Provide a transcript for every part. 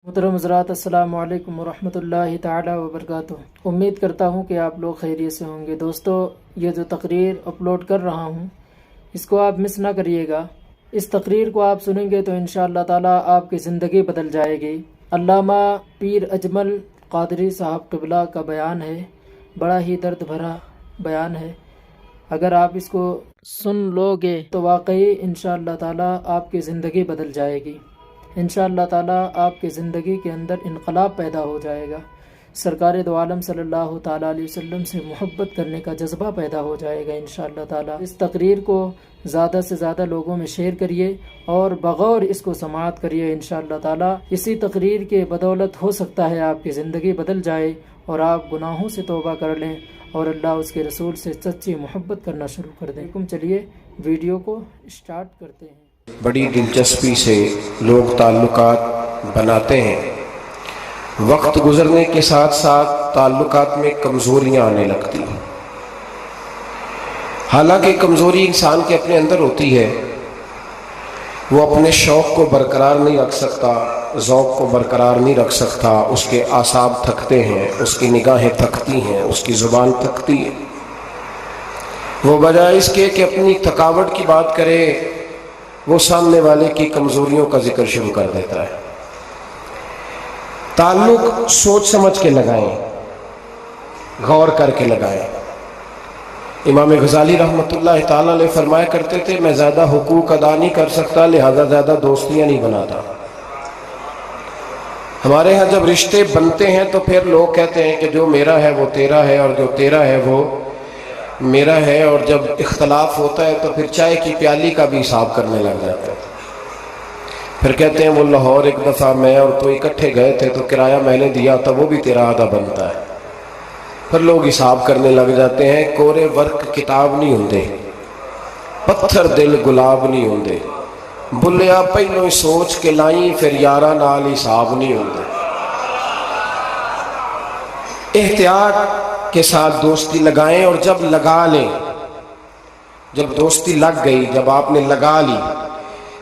محترم حضرات، السلام علیکم ورحمۃ اللہ تعالی وبرکاتہ۔ امید کرتا ہوں کہ آپ لوگ خیریت سے ہوں گے۔ دوستو، یہ جو تقریر اپلوڈ کر رہا ہوں اس کو آپ مس نہ کریے گا۔ اس تقریر کو آپ سنیں گے تو انشاءاللہ تعالی آپ کی زندگی بدل جائے گی۔ علامہ پیر اجمل قادری صاحب قبلہ کا بیان ہے، بڑا ہی درد بھرا بیان ہے۔ اگر آپ اس کو سن لو گے تو واقعی انشاءاللہ تعالی آپ کی زندگی بدل جائے گی۔ انشاءاللہ تعالی آپ کی زندگی کے اندر انقلاب پیدا ہو جائے گا۔ سرکار دو عالم صلی اللہ تعالی علیہ وسلم سے محبت کرنے کا جذبہ پیدا ہو جائے گا انشاءاللہ تعالی۔ اس تقریر کو زیادہ سے زیادہ لوگوں میں شیئر کریے اور بغور اس کو سماعت کریے انشاءاللہ تعالی۔ اسی تقریر کے بدولت ہو سکتا ہے آپ کی زندگی بدل جائے اور آپ گناہوں سے توبہ کر لیں اور اللہ اس کے رسول سے سچی محبت کرنا شروع کر دیں۔ چلیے ویڈیو کو اسٹارٹ کرتے ہیں۔ بڑی دلچسپی سے لوگ تعلقات بناتے ہیں، وقت گزرنے کے ساتھ ساتھ تعلقات میں کمزوریاں آنے لگتی ہیں۔ حالانکہ کمزوری انسان کے اپنے اندر ہوتی ہے، وہ اپنے شوق کو برقرار نہیں رکھ سکتا، ذوق کو برقرار نہیں رکھ سکتا، اس کے اعصاب تھکتے ہیں، اس کی نگاہیں تھکتی ہیں، اس کی زبان تھکتی ہے۔ وہ بجائے اس کے کہ اپنی تھکاوٹ کی بات کرے، وہ سامنے والے کی کمزوریوں کا ذکر شروع کر دیتا ہے۔ تعلق سوچ سمجھ کے لگائیں، غور کر کے لگائیں۔ امام غزالی رحمۃ اللہ تعالی علیہ فرمایا کرتے تھے، میں زیادہ حقوق ادا نہیں کر سکتا، لہذا زیادہ دوستیاں نہیں بناتا۔ ہمارے ہاں جب رشتے بنتے ہیں تو پھر لوگ کہتے ہیں کہ جو میرا ہے وہ تیرا ہے اور جو تیرا ہے وہ میرا ہے، اور جب اختلاف ہوتا ہے تو پھر چائے کی پیالی کا بھی حساب کرنے لگ جاتا ہے۔ پھر کہتے ہیں وہ لاہور ایک دفعہ میں اور تو اکٹھے گئے تھے تو کرایہ میں نے دیا تھا، وہ بھی تیرا آدھا بنتا ہے۔ پھر لوگ حساب کرنے لگ جاتے ہیں۔ کورے ورق کتاب نہیں ہوندے، پتھر دل گلاب نہیں ہوندے، بلیا پہلو سوچ کے لائیں پھر یارہ نال حساب نہیں ہوندے۔ احتیاط کے ساتھ دوستی لگائیں، اور جب لگا لیں، جب دوستی لگ گئی، جب آپ نے لگا لی،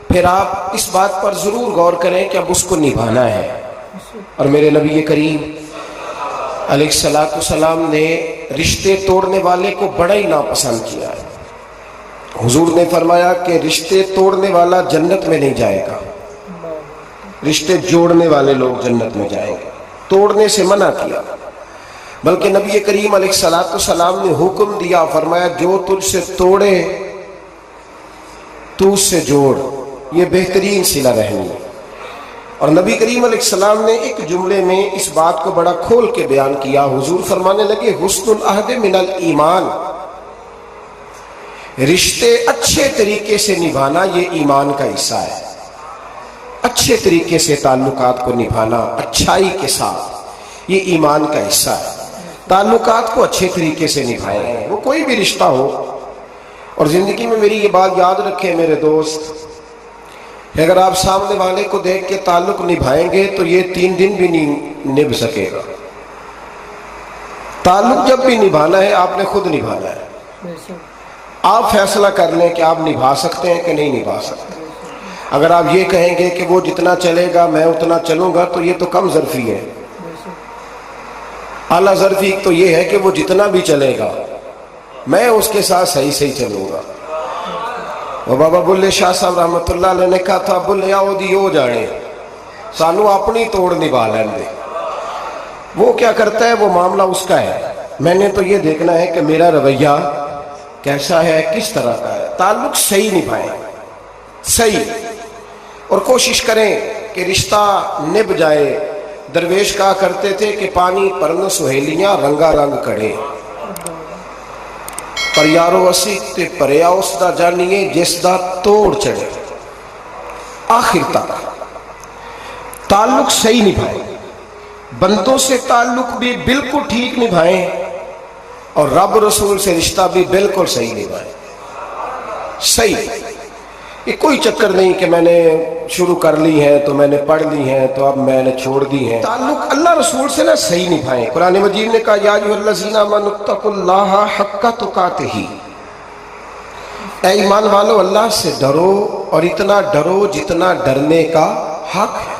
پھر آپ اس بات پر ضرور غور کریں کہ اب اس کو نبھانا ہے۔ اور میرے نبی کریم علیہ الصلوۃ والسلام نے رشتے توڑنے والے کو بڑا ہی ناپسند کیا ہے۔ حضور نے فرمایا کہ رشتے توڑنے والا جنت میں نہیں جائے گا، رشتے جوڑنے والے لوگ جنت میں جائیں گے۔ توڑنے سے منع کیا، بلکہ نبی کریم علیہ الصلوۃ والسلام نے حکم دیا، فرمایا جو تجھ سے توڑے تو اس سے جوڑ، یہ بہترین صلہ رحمی ہے۔ اور نبی کریم علیہ السلام نے ایک جملے میں اس بات کو بڑا کھول کے بیان کیا۔ حضور فرمانے لگے، حسن العہد من الایمان، رشتے اچھے طریقے سے نبھانا یہ ایمان کا حصہ ہے۔ اچھے طریقے سے تعلقات کو نبھانا، اچھائی کے ساتھ، یہ ایمان کا حصہ ہے۔ تعلقات کو اچھے طریقے سے نبھائیں، وہ کوئی بھی رشتہ ہو۔ اور زندگی میں میری یہ بات یاد رکھیں میرے دوست، کہ اگر آپ سامنے والے کو دیکھ کے تعلق نبھائیں گے تو یہ 3 دن بھی نہیں نبھ سکے گا۔ تعلق جب بھی نبھانا ہے آپ نے خود نبھانا ہے۔ آپ فیصلہ کر لیں کہ آپ نبھا سکتے ہیں کہ نہیں نبھا سکتے۔ اگر آپ یہ کہیں گے کہ وہ جتنا چلے گا میں اتنا چلوں گا تو یہ تو کم ظرفی ہے۔ اعلیٰ ظرفی تو یہ ہے کہ وہ جتنا بھی چلے گا میں اس کے ساتھ صحیح صحیح چلوں گا۔ وہ بابا بلے شاہ صاحب رحمۃ اللہ علیہ نے کہا تھا، بلیا وہ دیو جانے سانو اپنی توڑ نبھا لین دے۔ وہ کیا کرتا ہے وہ معاملہ اس کا ہے، میں نے تو یہ دیکھنا ہے کہ میرا رویہ کیسا ہے، کس طرح کا ہے۔ تعلق صحیح نبھائیں، صحیح، اور کوشش کریں کہ رشتہ نبھ جائے۔ درویش کہا کرتے تھے کہ پانی پرن سہیلیاں رنگا رنگ کڑے، پر یارو اسی تے پریا اس دا جانیے جس دا توڑ چڑھے۔ آخر تک تعلق صحیح نبھائیں، بندوں سے تعلق بھی بالکل ٹھیک نبھائیں، اور رب رسول سے رشتہ بھی بالکل صحیح نبھائیں۔ صحیح، یہ کوئی چکر نہیں کہ میں نے شروع کر لی ہے تو میں نے پڑھ لی ہے تو اب میں نے چھوڑ دی ہے۔ تعلق اللہ رسول سے نہ صحیح نبھائیں۔ قرآن مجید نے کہا، یا ایھا الذین آمنوا اتقوا اللہ حق تقاتہ، اے ایمان والو اللہ سے ڈرو اور اتنا ڈرو جتنا ڈرنے کا حق ہے۔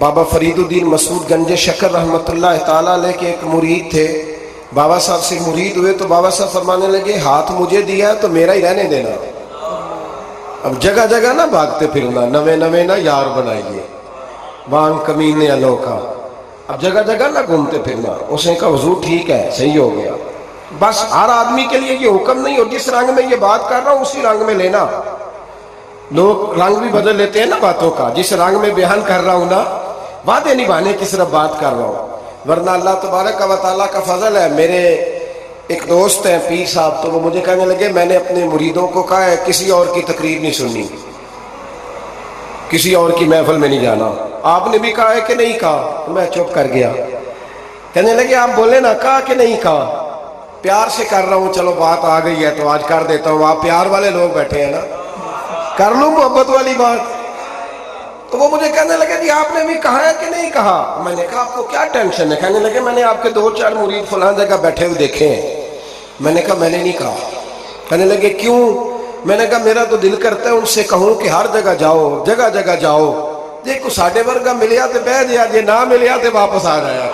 بابا فریدالدین مسعود گنج شکر رحمۃ اللہ تعالیٰ علیہ کے ایک مرید تھے. بابا صاحب سے مرید ہوئے تو بابا صاحب فرمانے لگے ہاتھ مجھے دیا ہے تو میرا ہی رہنے دینا. اب جگہ جگہ نہ بھاگتے پھرنا, نوے نوے نہ یار بنائیے بانگ کمینے الو کا. اب جگہ جگہ نہ گھومتے پھرنا. اس نے کہا حضور ٹھیک ہے, صحیح ہو گیا. بس ہر آدمی کے لیے یہ حکم نہیں, اور جس رنگ میں یہ بات کر رہا ہوں اسی رنگ میں لینا. لوگ رنگ بھی بدل لیتے ہیں نا باتوں کا. جس رنگ میں بیان کر رہا ہوں نا, وعدے نبھانے کی صرف بات کر رہا ہوں, ورنہ اللہ تبارک و تعالیٰ کا فضل ہے. میرے ایک دوست ہیں پیر صاحب, تو وہ مجھے کہنے لگے میں نے اپنے مریدوں کو کہا ہے کسی اور کی تقریر نہیں سننی, کسی اور کی محفل میں نہیں جانا. آپ نے بھی کہا ہے کہ نہیں کہا؟ میں چپ کر گیا. کہنے لگے آپ بولے نا, کہا کہ نہیں کہا؟ پیار سے کر رہا ہوں, چلو بات آ گئی ہے تو آج کر دیتا ہوں. آپ پیار والے لوگ بیٹھے ہیں نا, کر لوں محبت والی بات. تو وہ مجھے کہنے لگے جی آپ نے بھی کہا ہے کہ نہیں کہا؟ میں نے کہا آپ کو کیا ٹینشن ہے؟ کہنے لگے میں نے آپ کے 2-4 مرید فلاں جگہ بیٹھے ہوئے دیکھے ہیں. میں نے کہا میں نے نہیں کہا. کہنے لگے کیوں؟ میں نے کہا میرا تو دل کرتا ہے ان سے کہوں کہ ہر جگہ جاؤ, جگہ جگہ جاؤ. دیکھو ساڈے ورگا ملیا تو بہ جیا, جی نہ ملیا تو واپس آ جایا.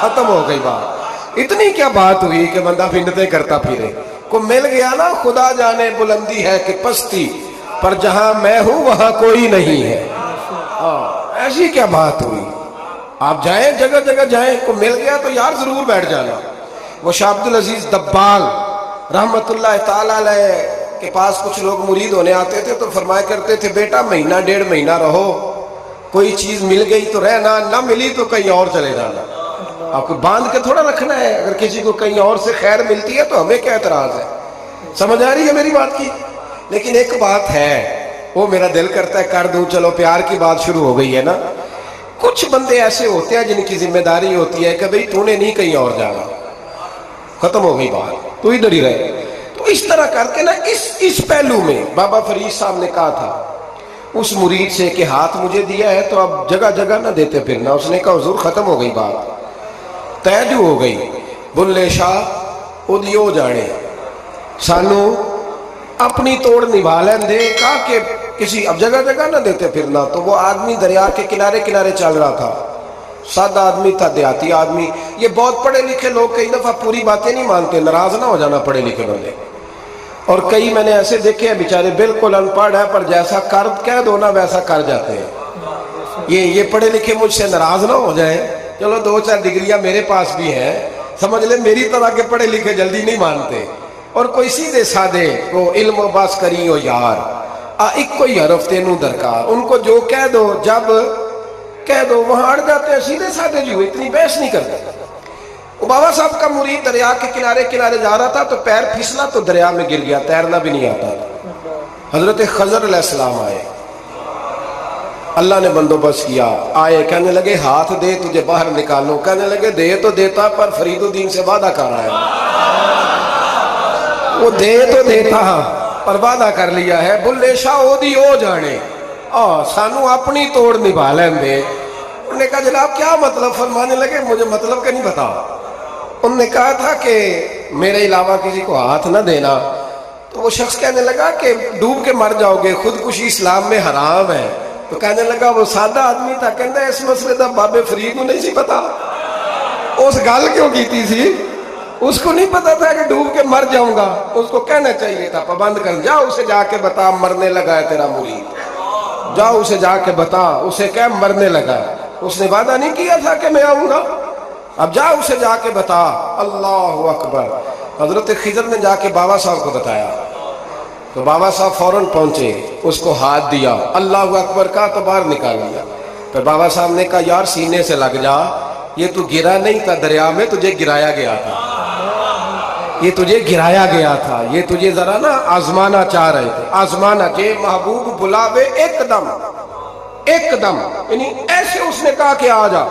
ختم ہو گئی بات. اتنی کیا بات ہوئی کہ بندہ بھنڈتے کرتا پھرے. کو مل گیا نا, خدا جانے بلندی ہے کہ پستی, پر جہاں میں ہوں وہاں کوئی نہیں ہے. ایسی کیا بات ہوئی؟ آپ جائیں, جگہ جگہ جائیں. کو مل گیا تو یار ضرور بیٹھ جانا. وہ شاہ عبدالعزیز دبال رحمت اللہ تعالیٰ علیہ کے پاس کچھ لوگ مرید ہونے آتے تھے تو فرمایا کرتے تھے بیٹا 1-1.5 مہینہ رہو, کوئی چیز مل گئی تو رہنا, نہ ملی تو کہیں اور چلے جانا. آپ کو باندھ کے تھوڑا رکھنا ہے. اگر کسی کو کہیں اور سے خیر ملتی ہے تو ہمیں کیا اعتراض ہے؟ سمجھ آ رہی ہے میری بات کی؟ لیکن ایک بات ہے, وہ میرا دل کرتا ہے کر دوں. چلو پیار کی بات شروع ہو گئی ہے نا. کچھ بندے ایسے ہوتے ہیں جن کی ذمہ داری ہوتی ہے کہ بھئی تو نے نہیں کہیں اور جانا, ختم ہو گئی بات, تو ادھر ہی رہے. تو اس طرح کر کے نا اس پہلو میں بابا فرید صاحب نے کہا تھا اس مرید سے کہ ہاتھ مجھے دیا ہے تو اب جگہ جگہ نہ دیتے پھرنا. اس نے کہا حضور ختم ہو گئی بات, طے جو ہو گئی. بلے شاہ ادیو جانے, سانو اپنی توڑ نبھا لین دے. کہا کہ کسی اب جگہ جگہ نہ دیتے پھرنا. تو وہ آدمی دریا کے کنارے کنارے چل رہا تھا, سادہ آدمی تھا, دیہاتی آدمی. یہ بہت پڑھے لکھے لوگ کئی دفعہ پوری باتیں نہیں مانتے, ناراض نہ ہو جانا پڑھے لکھے لوگ. اور کئی میں نے ایسے دیکھے ہیں بیچارے بالکل ان پڑھ ہے, پر جیسا کر کہہ دو نا ویسا کر جاتے ہیں. یہ پڑھے لکھے مجھ سے ناراض نہ ہو جائیں. چلو 2-4 ڈگریاں میرے پاس بھی ہیں, سمجھ لیں میری طرح کے پڑھے لکھے جلدی نہیں مانتے. اور کوئی سیدھے سادے کو علم و باس کری ہو یار, ایک کوئی حرف تینوں درکار. ان کو جو کہہ دو جب کہہ دو وہاں اڑ جاتے ہیں, سیدھے سادے جو اتنی بحث نہیں کرتے. وہ بابا صاحب کا مرید دریا کے کنارے کنارے جا رہا تھا تو پیر پھسلا تو دریا میں گر گیا, تیرنا بھی نہیں آتا. حضرت خضر علیہ السلام آئے, اللہ نے بندوبست کیا. آئے, کہنے لگے ہاتھ دے تجھے باہر نکالوں. کہنے لگے دے تو دیتا پر فریدالدین سے وعدہ کر رہا ہے. وہ دے تو دیتا پر وعدہ کر لیا ہے. بلے شاہ اودی او جانے, سانو اپنی توڑ نبھا لین دے. انہوں نے کہا جناب کیا مطلب؟ فرمانے لگے مجھے مطلب کا نہیں پتا. انہوں نے کہا تھا کہ میرے علاوہ کسی کو ہاتھ نہ دینا. تو وہ شخص کہنے لگا کہ ڈوب کے مر جاؤ گے, خودکشی اسلام میں حرام ہے. تو کہنے لگا وہ سادہ آدمی تھا, کہنے اس مسئلے دا بابے فرید کو نہیں سی پتا. اس گل کیوں کیتی سی؟ اس کو نہیں پتا تھا کہ ڈوب کے مر جاؤں گا. اس کو کہنا چاہیے تھا پابند کر, جا اسے جا کے بتا مرنے لگا ہے تیرا مرید, جا اسے جا کے بتا, اسے کہ مرنے لگا ہے. اس نے وعدہ نہیں کیا تھا کہ میں آؤں گا؟ اب جا اسے جا کے بتا. اللہ اکبر. حضرت خضر نے جا کے بابا صاحب کو بتایا تو بابا صاحب فوراً پہنچے, اس کو ہاتھ دیا, اللہ اکبر کہا تو باہر نکال لیا. پھر بابا صاحب نے کہا یار سینے سے لگ جا, یہ تو گرا نہیں تھا دریا میں, تجھے گرایا گیا تھا. یہ تجھے گرایا گیا تھا, یہ تجھے ذرا نا آزمانا چاہ رہے تھے. آزمانا کہ محبوب بلاوے ایک دم, ایک دم, یعنی ایسے اس نے کہا کہ آ جا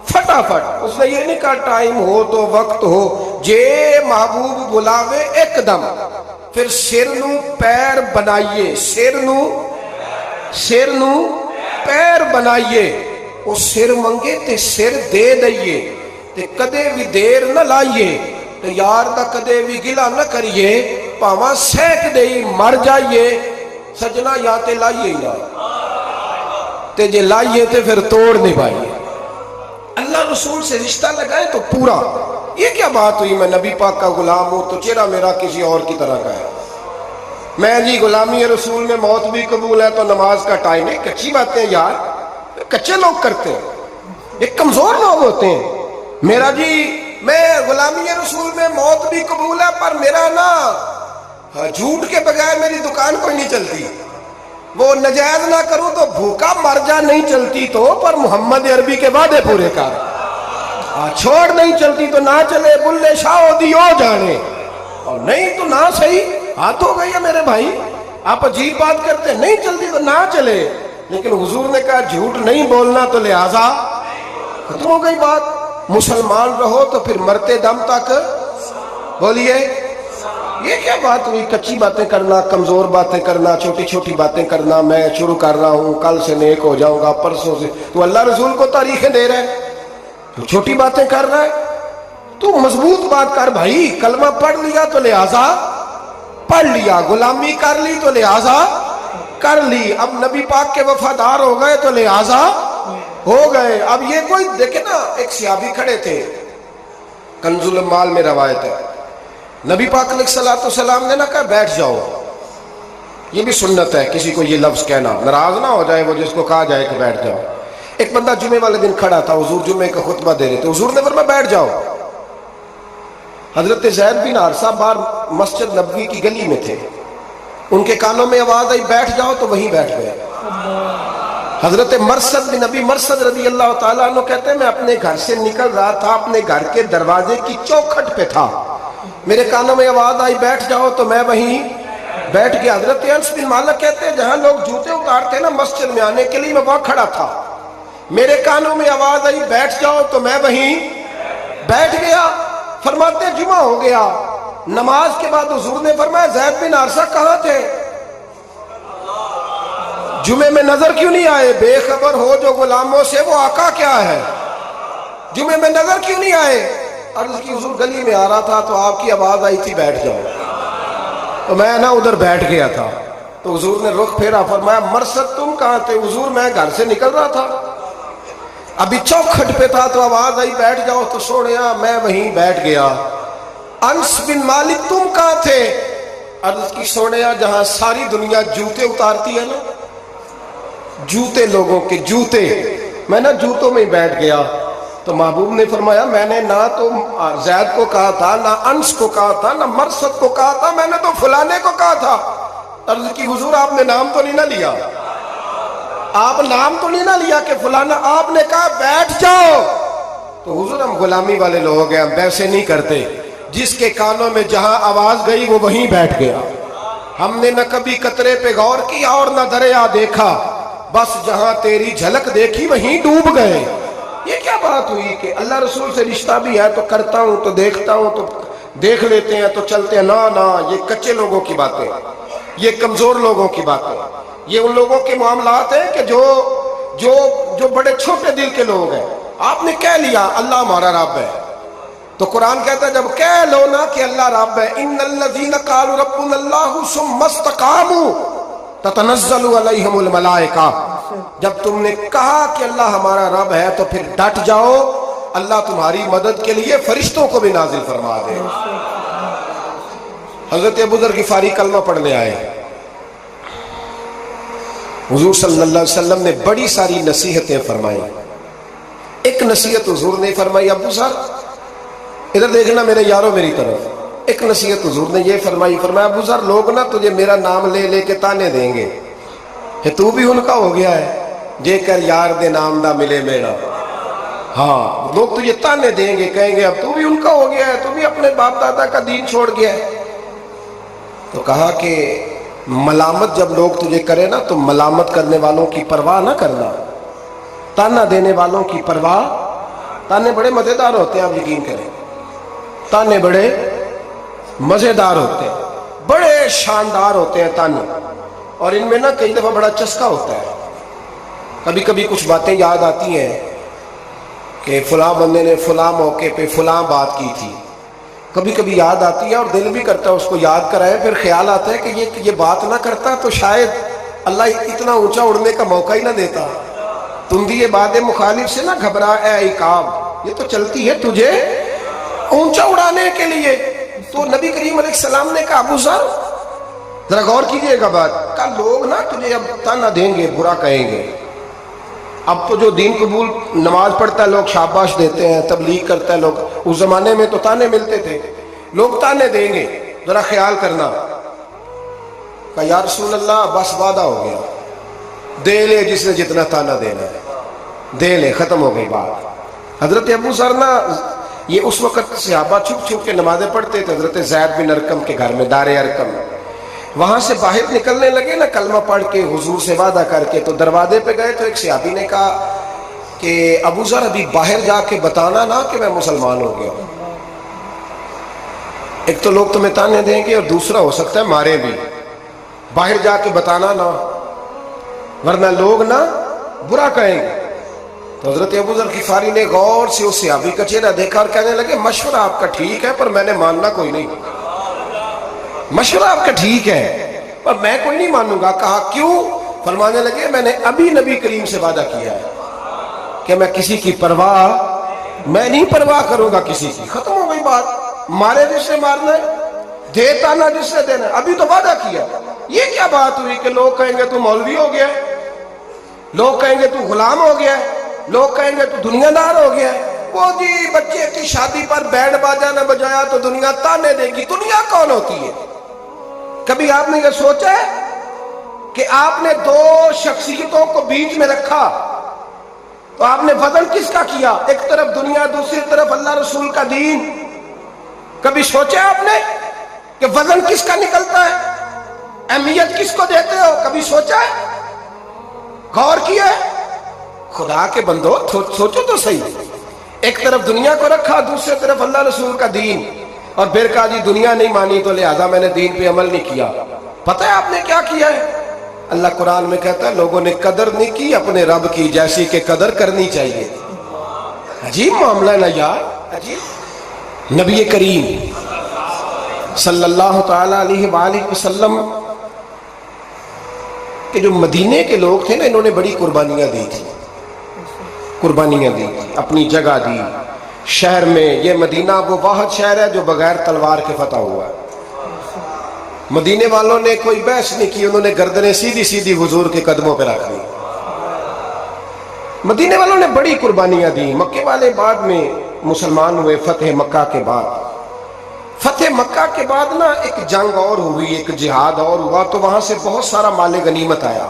فٹافٹ. اس نے یہ نہیں کہا ٹائم ہو تو وقت ہو, جے محبوب بلاوے ایک دم. پھر سر نو پیر بنائیے, سر نو پیر بنائیے. وہ سر منگے تے سر دے دئیے, تے کدے بھی دیر نہ لائیے, تے یار دا کدے بھی گلا نہ کریے, پاواں سینک دے مر جائیے. سجنا یا تے لائیے ہی نہ, تے جے لائیے تے پھر توڑ نہیں پائیے. اللہ رسول سے رشتہ لگائے تو پورا. یہ کیا بات ہوئی میں نبی پاک کا غلام ہوں تو چہرہ میرا کسی اور کی طرح کا ہے. میں جی غلامی رسول میں موت بھی قبول ہے تو نماز کا ٹائم ہے. کچی باتیں یار, کچے لوگ کرتے ہیں, یہ کمزور لوگ ہوتے ہیں. میرا جی میں غلامی رسول میں موت بھی قبول ہے پر میرا نا جھوٹ کے بغیر میری دکان کوئی نہیں چلتی. وہ نجائز نہ کروں تو بھوکا مر جا, نہیں چلتی تو پر محمد عربی کے وعدے پورے کر. چھوڑ نہیں چلتی تو نہ چلے, بلے شاہ دیو جانے, اور نہیں تو نہ صحیح. ہاتھ ہو گئی ہے میرے بھائی, آپ عجیب بات کرتے ہیں. نہیں چلتی تو نہ چلے, لیکن حضور نے کہا جھوٹ نہیں بولنا تو لہذا ختم ہو گئی بات. مسلمان رہو تو پھر مرتے دم تک بولیے. یہ کیا بات ہوئی کچی باتیں کرنا, کمزور باتیں کرنا, چھوٹی چھوٹی باتیں کرنا. میں شروع کر رہا ہوں, کل سے نیک ہو جاؤں گا, پرسوں سے. تو اللہ رسول کو تاریخیں دے رہا ہے, تو چھوٹی باتیں کر رہا ہے. تو مضبوط بات کر بھائی. کلمہ پڑھ لیا تو لہذا پڑھ لیا, غلامی کر لی تو لہذا کر لی. اب نبی پاک کے وفادار ہو گئے تو لہذا ہو گئے. اب یہ کوئی دیکھے نا, ایک صحابی کھڑے تھے, کنز المال میں روایت ہے, نبی پاک علیہ الصلوۃ والسلام نے نہ کہا بیٹھ جاؤ. یہ بھی سنت ہے کسی کو یہ لفظ کہنا, ناراض نہ ہو جائے وہ جس کو کہا جائے کہ بیٹھ جاؤ. ایک بندہ جمعے والے دن کھڑا تھا, حضور جمعے کا خطبہ دے رہے تھے. حضور نے فرمایا بیٹھ جاؤ. حضرت زید بن حارثہ باہر مسجد نبوی کی گلی میں تھے, ان کے کانوں میں آواز آئی بیٹھ جاؤ تو وہیں بیٹھ گئے. حضرت مرثد بن نبی مرثد رضی اللہ تعالیٰ عنہ کہتے ہیں میں اپنے گھر سے نکل رہا تھا, اپنے گھر کے دروازے کی چوکھٹ پہ تھا, میرے کانوں میں آواز آئی بیٹھ جاؤ تو میں وہیں بیٹھ گیا. حضرت انس بن مالک کہتے ہیں جہاں لوگ جوتے اتارتے نا مسجد میں آنے کے لیے, میں وہاں کھڑا تھا, میرے کانوں میں آواز آئی بیٹھ جاؤ تو میں وہیں بیٹھ گیا. فرماتے جمعہ ہو گیا, نماز کے بعد حضور نے فرمایا زید بن حارثہ کہاں تھے, جمعے میں نظر کیوں نہیں آئے؟ بے خبر ہو جو غلاموں سے وہ آقا کیا ہے, جمعے میں نظر کیوں نہیں آئے؟ عرض کی حضور گلی میں آ رہا تھا تو آپ کی آواز آئی تھی بیٹھ جاؤ, تو میں نا ادھر بیٹھ گیا تھا. تو حضور نے رخ پھیرا, فرمایا مرثد تم کہاں تھے؟ حضور میں گھر سے نکل رہا تھا, ابھی چوکھٹ پہ تھا تو آواز آئی بیٹھ جاؤ تو سوڑیا میں وہیں بیٹھ گیا. انس بن مالک تم کہاں تھے؟ عرض کی سوڑیا جہاں ساری دنیا جوتے اتارتی ہے نا, جوتے لوگوں کے جوتے, میں نا جوتوں میں ہی بیٹھ گیا. تو محبوب نے فرمایا میں نے نہ تو زید کو کہا تھا, نہ انس کو کہا تھا, نہ مرثد کو کہا تھا, میں نے تو فلانے کو کہا تھا. عرض کی حضور آپ نے نام تو نہیں نہ لیا, آپ نام تو نہیں نہ لیا کہ فلانا, آپ نے کہا بیٹھ جاؤ. تو حضور ہم غلامی والے لوگ ہیں, ہم ویسے نہیں کرتے, جس کے کانوں میں جہاں آواز گئی وہ وہیں بیٹھ گیا. ہم نے نہ کبھی قطرے پہ غور کیا اور نہ دریا دیکھا, بس جہاں تیری جھلک دیکھی وہیں ڈوب گئے. یہ کیا بات ہوئی کہ اللہ رسول سے رشتہ بھی ہے تو کرتا ہوں تو دیکھتا ہوں تو دیکھ لیتے ہیں تو چلتے ہیں. نہ یہ کچے لوگوں کی باتیں, یہ کمزور لوگوں کی باتیں, یہ ان لوگوں کے معاملات ہیں کہ جو بڑے چھوٹے دل کے لوگ ہیں. آپ نے کہہ لیا اللہ ہمارا رب ہے, تو قرآن کہتا ہے جب کہہ لو نا کہ اللہ رب ہے, ان الذین قالوا ربنا اللہ ثم استقاموا تتنزل علیہم الملائکہ, جب تم نے کہا کہ اللہ ہمارا رب ہے تو پھر ڈٹ جاؤ, اللہ تمہاری مدد کے لیے فرشتوں کو بھی نازل فرما دے. حضرت ابو ذر غفاری کلمہ پڑھنے آئے, حضور صلی اللہ علیہ وسلم نے بڑی ساری نصیحتیں فرمائی. ایک نصیحت حضور نے فرمائی, ابو ذر ادھر دیکھنا میرے یارو میری طرف. ایک نصیحت حضور نے یہ فرمائی, فرمایا ابو ذر لوگ نا تجھے میرا نام لے لے کے تانے دیں گے کہ تو بھی ان کا ہو گیا ہے, جے کر یار دے نام دا ملے میرا. ہاں لوگ تجھے تانے دیں گے, کہیں گے اب تو بھی ان کا ہو گیا ہے, تو بھی اپنے باپ دادا کا دین چھوڑ گیا ہے. تو کہا کہ ملامت جب لوگ تجھے کرے نا تو ملامت کرنے والوں کی پرواہ نہ کرنا, تانا دینے والوں کی پرواہ. تانے بڑے مزیدار ہوتے ہیں, آپ یقین کریں, تانے بڑے مزیدار ہوتے ہیں, بڑے شاندار ہوتے ہیں تانے, اور ان میں نا کئی دفعہ بڑا چسکا ہوتا ہے. کبھی کبھی کچھ باتیں یاد آتی ہیں کہ فلاں بندے نے فلاں موقع پہ فلاں بات کی تھی, کبھی کبھی یاد آتی ہے اور دل بھی کرتا ہے اس کو یاد کرائے. پھر خیال آتا ہے کہ یہ بات نہ کرتا تو شاید اللہ اتنا اونچا اڑنے کا موقع ہی نہ دیتا. تندی باد مخالف سے نہ گھبرا اے عقاب، یہ تو چلتی ہے تجھے اونچا اڑانے کے لیے۔ تو نبی کریم علیہ السلام نے کہا ابو ذر ذرا غور کیجئے گا بات، کہا لوگ نا تجھے اب تانا دیں گے، برا کہیں گے۔ اب تو جو دین قبول نماز پڑھتا ہے لوگ شاباش دیتے ہیں، تبلیغ کرتا ہے لوگ، اس زمانے میں تو تانے ملتے تھے، لوگ تانے دیں گے، ذرا خیال کرنا۔ کہا یا رسول اللہ بس وعدہ ہو گیا، دے لے جس نے جتنا تانا دینا ہے، دے لے، ختم ہو گئی بات۔ حضرت ابو ذر نا یہ اس وقت صحابہ چھپ چھپ کے نمازیں پڑھتے تھے حضرت زید بن ارقم کے گھر میں، دار ارقم۔ وہاں سے باہر نکلنے لگے نا کلمہ پڑھ کے حضور سے وعدہ کر کے، تو دروازے پہ گئے تو ایک صحابی نے کہا کہ ابو ذر ابھی باہر جا کے بتانا نا کہ میں مسلمان ہو گیا ہوں، ایک تو لوگ تمہیں تانے دیں گے اور دوسرا ہو سکتا ہے مارے بھی، باہر جا کے بتانا نا ورنہ لوگ نا برا کہیں گے۔ تو حضرت ابو ذر غفاری نے غور سے اس صحابی کا چہرہ دیکھا اور کہنے لگے مشورہ آپ کا ٹھیک ہے پر میں نے ماننا کوئی نہیں، مشورہ آپ کا ٹھیک ہے پر میں کوئی نہیں مانوں گا۔ کہا کیوں؟ فرمانے لگے میں نے ابھی نبی کریم سے وعدہ کیا ہے کہ میں کسی کی پرواہ، میں نہیں پرواہ کروں گا کسی کی، ختم ہو گئی بات، مارے جس سے مارنا ہے، دیتا نہ جس سے دینا ہے، ابھی تو وعدہ کیا۔ یہ کیا بات ہوئی کہ لوگ کہیں گے تو مولوی ہو گیا ہے، لوگ کہیں گے تو غلام ہو گیا ہے، لوگ کہیں گے تو دنیا دار ہو گیا ہے، وہ جی بچے کی شادی پر بینڈ باجا نہ بجایا تو دنیا تانے دے گی۔ دنیا کون ہوتی ہے؟ کبھی آپ نے یہ سوچا ہے کہ آپ نے دو شخصیتوں کو بیچ میں رکھا تو آپ نے وزن کس کا کیا؟ ایک طرف دنیا، دوسری طرف اللہ رسول کا دین۔ کبھی سوچا آپ نے کہ وزن کس کا نکلتا ہے، اہمیت کس کو دیتے ہو؟ کبھی سوچا ہے، غور کیا ہے؟ خدا کے بندو سوچو تو صحیح، ایک طرف دنیا کو رکھا، دوسری طرف اللہ رسول کا دین، اور پھر کہا جی دنیا نہیں مانی تو لہذا میں نے دین پہ عمل نہیں کیا۔ پتہ ہے آپ نے کیا کیا ہے؟ اللہ قرآن میں کہتا ہے لوگوں نے قدر نہیں کی اپنے رب کی جیسی کہ قدر کرنی چاہیے۔ عجیب معاملہ ہے نا یار، عجیب۔ نبی کریم صلی اللہ تعالی علیہ وآلہ وسلم کہ جو مدینے کے لوگ تھے نا انہوں نے بڑی قربانیاں دی تھی، قربانیاں دی تھی، اپنی جگہ دی شہر میں۔ یہ مدینہ وہ واحد شہر ہے جو بغیر تلوار کے فتح ہوا ہے۔ مدینے والوں نے کوئی بحث نہیں کی، انہوں نے گردنیں سیدھی سیدھی حضور کے قدموں پہ رکھ لی۔ مدینے والوں نے بڑی قربانیاں دی۔ مکے والے بعد میں مسلمان ہوئے فتح مکہ کے بعد۔ فتح مکہ کے بعد نا ایک جنگ اور ہوئی، ایک جہاد اور ہوا، تو وہاں سے بہت سارا مال غنیمت آیا،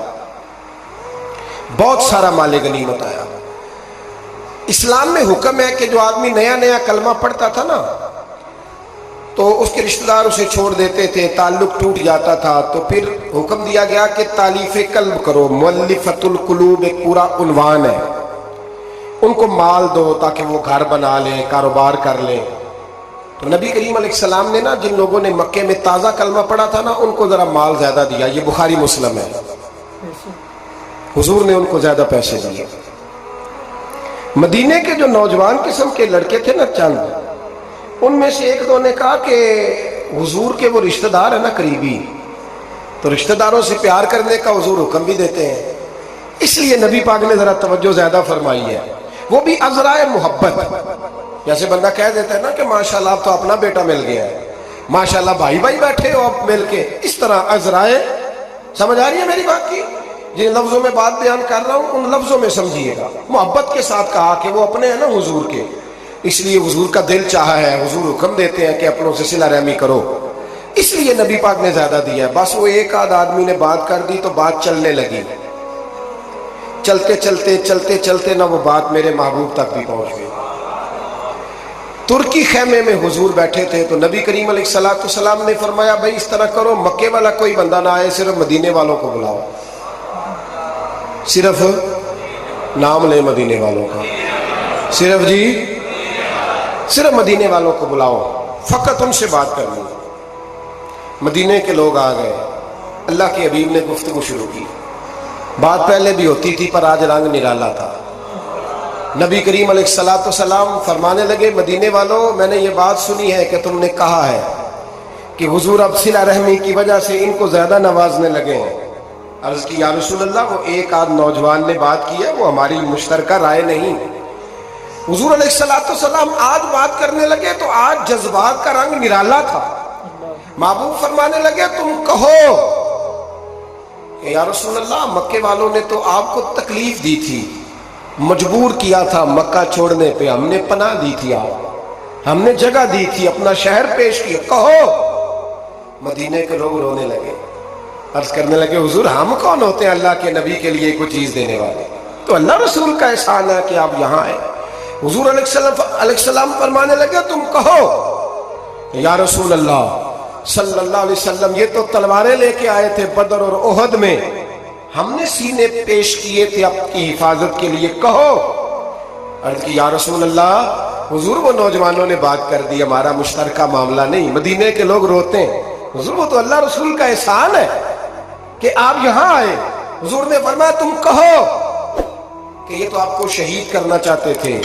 بہت سارا مال غنیمت آیا۔ اسلام میں حکم ہے کہ جو آدمی نیا نیا کلمہ پڑھتا تھا نا تو اس کے رشتہ دار اسے چھوڑ دیتے تھے، تعلق ٹوٹ جاتا تھا، تو پھر حکم دیا گیا کہ تالیف قلب کرو، مؤلفۃ القلوب ایک پورا عنوان ہے، ان کو مال دو تاکہ وہ گھر بنا لیں، کاروبار کر لیں۔ تو نبی کریم علیہ السلام نے نا جن لوگوں نے مکے میں تازہ کلمہ پڑھا تھا نا ان کو ذرا مال زیادہ دیا، یہ بخاری مسلم ہے، حضور نے ان کو زیادہ پیسے دیے۔ مدینے کے جو نوجوان قسم کے لڑکے تھے نا چند، ان میں سے ایک دو نے کہا کہ حضور کے وہ رشتہ دار ہیں نا قریبی، تو رشتہ داروں سے پیار کرنے کا حضور حکم بھی دیتے ہیں، اس لیے نبی پاک نے ذرا توجہ زیادہ فرمائی ہے، وہ بھی عذرائے محبت۔ جیسے بندہ کہہ دیتا ہے نا کہ ماشاءاللہ اب تو اپنا بیٹا مل گیا ہے، ماشاءاللہ بھائی بھائی بیٹھے ہو اب مل کے، اس طرح عذرائے۔ سمجھ آ رہی ہے میری بات کی؟ جن لفظوں میں بات بیان کر رہا ہوں ان لفظوں میں سمجھیے گا، محبت کے ساتھ کہا کہ وہ اپنے ہیں نا حضور کے، اس لیے حضور کا دل چاہا ہے، حضور حکم دیتے ہیں کہ اپنوں سے صلہ رحمی کرو، اس لیے نبی پاک نے زیادہ دیا ہے۔ بس وہ ایک آدھ آدمی نے بات کر دی تو بات چلنے لگی، چلتے چلتے چلتے چلتے نہ وہ بات میرے محبوب تک بھی پہنچ گئی۔ ترکی خیمے میں حضور بیٹھے تھے تو نبی کریم علیہ السلام نے فرمایا بھائی اس طرح کرو، مکے والا کوئی بندہ نہ آئے، صرف مدینے والوں کو بلاؤ، صرف نام لے مدینے والوں کا، صرف جی صرف مدینے والوں کو بلاؤ، فقط ان سے بات کرنی۔ مدینے کے لوگ آ گئے، اللہ کے حبیب نے گفتگو شروع کی، بات پہلے بھی ہوتی تھی پر آج رنگ نرالا تھا۔ نبی کریم علیہ السلام فرمانے لگے مدینے والوں، میں نے یہ بات سنی ہے کہ تم نے کہا ہے کہ حضور اب صلہ رحمی کی وجہ سے ان کو زیادہ نوازنے لگے ہیں، عرض کی یا رسول اللہ وہ ایک آدھ نوجوان نے بات کی ہے، وہ ہماری مشترکہ رائے نہیں۔ حضور علیہ السلام آج بات کرنے لگے تو آج جذبات کا رنگ نرالا تھا۔ محبوب فرمانے لگے تم کہو کہ یا رسول اللہ مکے والوں نے تو آپ کو تکلیف دی تھی، مجبور کیا تھا مکہ چھوڑنے پہ، ہم نے پناہ دی تھی، آپ ہم نے جگہ دی تھی، اپنا شہر پیش کیا، کہو۔ مدینے کے لوگ رونے لگے، عرض کرنے لگے حضور ہم کون ہوتے ہیں اللہ کے نبی کے لیے کوئی چیز دینے والے، تو اللہ رسول کا احسان ہے کہ آپ یہاں آئے۔ حضور علیہ السلام فرمانے لگے تم کہو یا رسول اللہ صلی اللہ علیہ وسلم یہ تو تلواریں لے کے آئے تھے بدر اور احد میں، ہم نے سینے پیش کیے تھے آپ کی حفاظت کے لیے، کہو۔ عرض کی یا رسول اللہ حضور وہ نوجوانوں نے بات کر دی، ہمارا مشترکہ معاملہ نہیں، مدینے کے لوگ روتے ہیں، حضور وہ تو اللہ رسول کا احسان ہے کہ آپ یہاں آئے۔ حضور نے فرمایا تم کہو کہ یہ تو آپ کو شہید کرنا چاہتے تھے،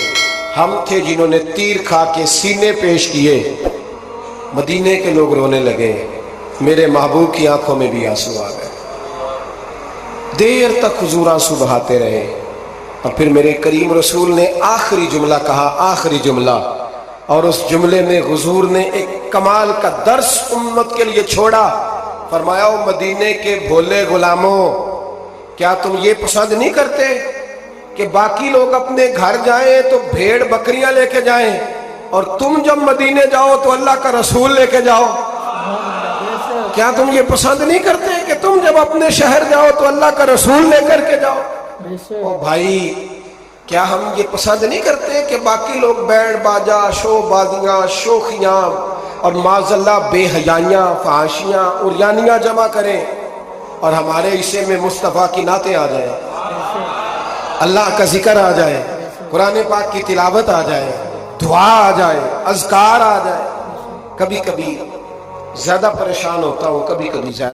ہم تھے جنہوں نے تیر کھا کے سینے پیش کیے۔ مدینے کے لوگ رونے لگے، میرے محبوب کی آنکھوں میں بھی آنسو آ گئے، دیر تک حضور آنسو بہاتے رہے، اور پھر میرے کریم رسول نے آخری جملہ کہا، آخری جملہ، اور اس جملے میں حضور نے ایک کمال کا درس امت کے لیے چھوڑا۔ فرمایا او مدینے کے بھولے غلاموں، کیا تم یہ پسند نہیں کرتے کہ باقی لوگ اپنے گھر جائیں تو بھیڑ بکریاں لے کے جائیں، اور تم جب مدینے جاؤ تو اللہ کا رسول لے کے جاؤ؟ کیا تم یہ پسند نہیں کرتے کہ تم جب اپنے شہر جاؤ تو اللہ کا رسول لے کر کے جاؤ؟ او بھائی کیا ہم یہ پسند نہیں کرتے کہ باقی لوگ بیڑ باجا، شو بازیاں، شوخیاں اور معاذ اللہ بے حیائیاں، فحاشیاں، عریانیاں جمع کریں، اور ہمارے حصے میں مصطفیٰ کی نعتیں آ جائیں، اللہ کا ذکر آ جائے، قرآن پاک کی تلاوت آ جائے، دعا آ جائے، اذکار آ جائے؟ کبھی کبھی زیادہ پریشان ہوتا ہوں، کبھی کبھی زیادہ